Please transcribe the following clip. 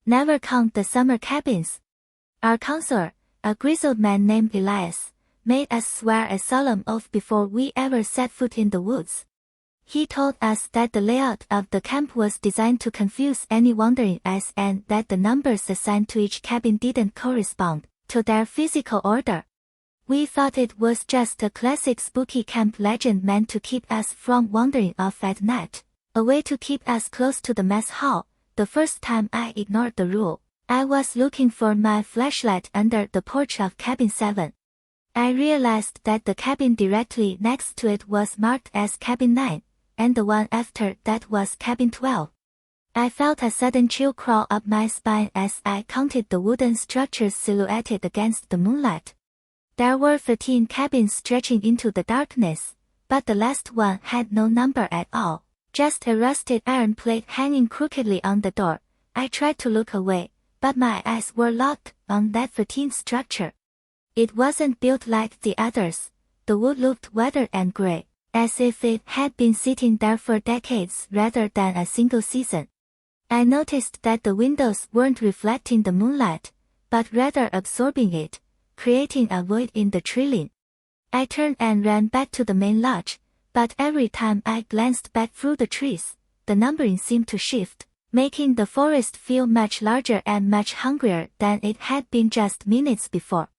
Never count the summer cabins. Our counselor, a grizzled man named Elias, made us swear a solemn oath before we ever set foot in the woods. He told us that the layout of the camp was designed to confuse any wandering eyes and that the numbers assigned to each cabin didn't correspond to their physical order. We thought it was just a classic spooky camp legend meant to keep us from wandering off at night, a way to keep us close to the mess hall. The first time I ignored the rule, I was looking for my flashlight under the porch of cabin 7. I realized that the cabin directly next to it was marked as cabin 9, and the one after that was cabin 12. I felt a sudden chill crawl up my spine as I counted the wooden structures silhouetted against the moonlight. There were 13 cabins stretching into the darkness, but the last one had no number at all, just a rusted iron plate hanging crookedly on the door. I tried to look away, but my eyes were locked on that 13th structure. It wasn't built like the others. The wood looked weathered and gray, as if it had been sitting there for decades rather than a single season. I noticed that the windows weren't reflecting the moonlight, but rather absorbing it, creating a void in the treeline. I turned and ran back to the main lodge, but every time I glanced back through the trees, the numbering seemed to shift, making the forest feel much larger and much hungrier than it had been just minutes before.